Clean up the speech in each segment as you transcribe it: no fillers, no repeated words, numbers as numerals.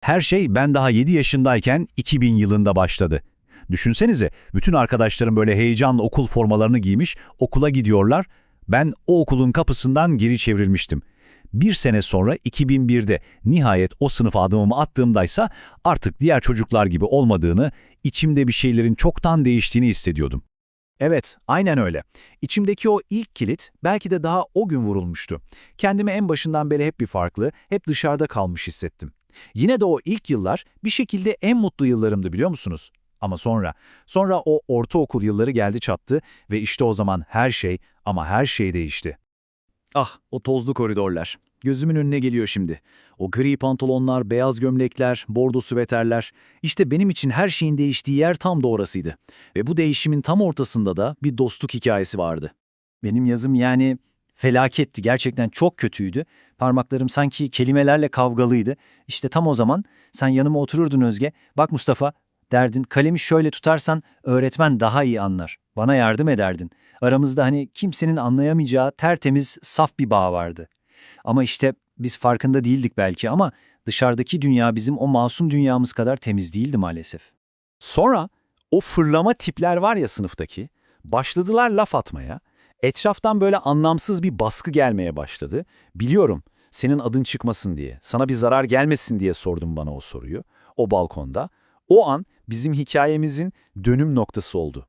Her şey ben daha 7 yaşındayken 2000 yılında başladı. Düşünsenize, bütün arkadaşlarım böyle heyecanla okul formalarını giymiş, okula gidiyorlar. Ben o okulun kapısından geri çevrilmiştim. Bir sene sonra 2001'de nihayet o sınıfa adımımı attığımdaysa artık diğer çocuklar gibi olmadığını, içimde bir şeylerin çoktan değiştiğini hissediyordum. Evet, aynen öyle. İçimdeki o ilk kilit belki de daha o gün vurulmuştu. Kendimi en başından beri hep bir farklı, hep dışarıda kalmış hissettim. Yine de o ilk yıllar bir şekilde en mutlu yıllarımdı biliyor musunuz? Ama sonra o ortaokul yılları geldi çattı ve işte o zaman her şey ama her şey değişti. Ah, o tozlu koridorlar. Gözümün önüne geliyor şimdi. O gri pantolonlar, beyaz gömlekler, bordo süveterler. İşte benim için her şeyin değiştiği yer tam da orasıydı. Ve bu değişimin tam ortasında da bir dostluk hikayesi vardı. Benim yazım yani felaketti. Gerçekten çok kötüydü. Parmaklarım sanki kelimelerle kavgalıydı. İşte tam o zaman sen yanıma otururdun Özge. Bak Mustafa derdin, kalemi şöyle tutarsan öğretmen daha iyi anlar. Bana yardım ederdin. Aramızda hani kimsenin anlayamayacağı tertemiz, saf bir bağ vardı. Ama işte biz farkında değildik belki ama dışarıdaki dünya bizim o masum dünyamız kadar temiz değildi maalesef. Sonra o fırlama tipler var ya sınıftaki, başladılar laf atmaya. Etraftan böyle anlamsız bir baskı gelmeye başladı. Biliyorum, senin adın çıkmasın diye, sana bir zarar gelmesin diye sordum bana o soruyu, o balkonda. O an bizim hikayemizin dönüm noktası oldu.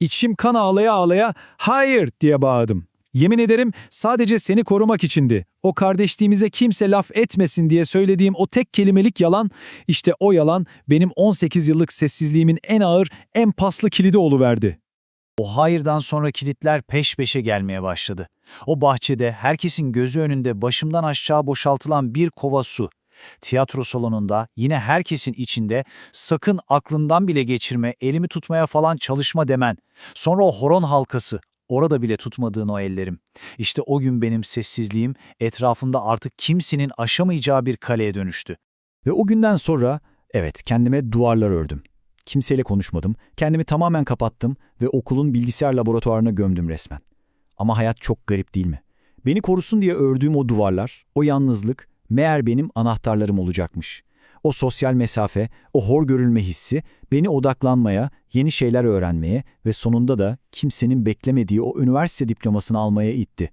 İçim kan ağlaya ağlaya "Hayır!" diye bağırdım. Yemin ederim sadece seni korumak içindi. O kardeşliğimize kimse laf etmesin diye söylediğim o tek kelimelik yalan, işte o yalan benim 18 yıllık sessizliğimin en ağır, en paslı kilidi oluverdi. O hayırdan sonra kilitler peş peşe gelmeye başladı. O bahçede herkesin gözü önünde başımdan aşağı boşaltılan bir kova su. Tiyatro salonunda yine herkesin içinde sakın aklından bile geçirme, elimi tutmaya falan çalışma demen. Sonra o horon halkası, orada bile tutmadığın o ellerim. İşte o gün benim sessizliğim etrafımda artık kimsenin aşamayacağı bir kaleye dönüştü. Ve o günden sonra evet kendime duvarlar ördüm. Kimseyle konuşmadım, kendimi tamamen kapattım ve okulun bilgisayar laboratuvarına gömdüm resmen. Ama hayat çok garip değil mi? Beni korusun diye ördüğüm o duvarlar, o yalnızlık meğer benim anahtarlarım olacakmış. O sosyal mesafe, o hor görülme hissi beni odaklanmaya, yeni şeyler öğrenmeye ve sonunda da kimsenin beklemediği o üniversite diplomasını almaya itti.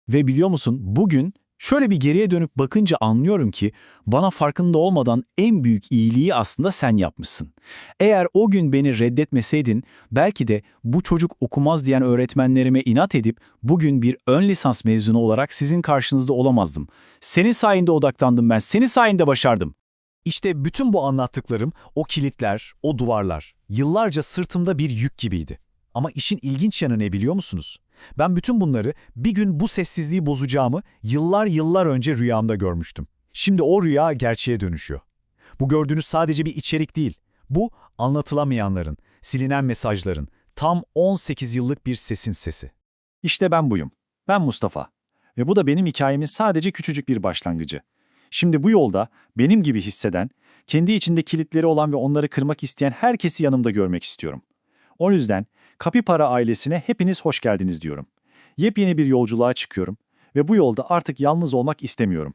Ve biliyor musun bugün şöyle bir geriye dönüp bakınca anlıyorum ki bana farkında olmadan en büyük iyiliği aslında sen yapmışsın. Eğer o gün beni reddetmeseydin belki de bu çocuk okumaz diyen öğretmenlerime inat edip bugün bir ön lisans mezunu olarak sizin karşınızda olamazdım. Senin sayende odaklandım ben, senin sayende başardım. İşte bütün bu anlattıklarım, o kilitler, o duvarlar yıllarca sırtımda bir yük gibiydi. Ama işin ilginç yanı ne biliyor musunuz? Ben bütün bunları bir gün bu sessizliği bozacağımı yıllar önce rüyamda görmüştüm. Şimdi o rüya gerçeğe dönüşüyor. Bu gördüğünüz sadece bir içerik değil. Bu anlatılamayanların, silinen mesajların, tam 18 yıllık bir sesin sesi. İşte ben buyum. Ben Mustafa. Ve bu da benim hikayemin sadece küçücük bir başlangıcı. Şimdi bu yolda benim gibi hisseden, kendi içinde kilitleri olan ve onları kırmak isteyen herkesi yanımda görmek istiyorum. O yüzden Kapipara ailesine hepiniz hoş geldiniz diyorum. Yepyeni bir yolculuğa çıkıyorum ve bu yolda artık yalnız olmak istemiyorum.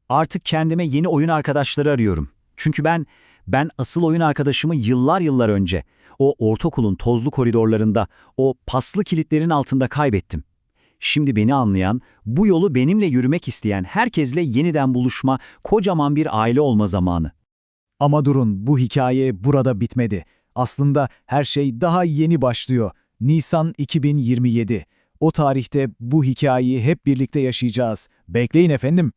Artık kendime yeni oyun arkadaşları arıyorum. Çünkü ben asıl oyun arkadaşımı yıllar önce o ortaokulun tozlu koridorlarında, o paslı kilitlerin altında kaybettim. Şimdi beni anlayan, bu yolu benimle yürümek isteyen herkesle yeniden buluşma, kocaman bir aile olma zamanı. Ama durun, bu hikaye burada bitmedi. Aslında her şey daha yeni başlıyor. Nisan 2027. O tarihte bu hikayeyi hep birlikte yaşayacağız. Bekleyin efendim.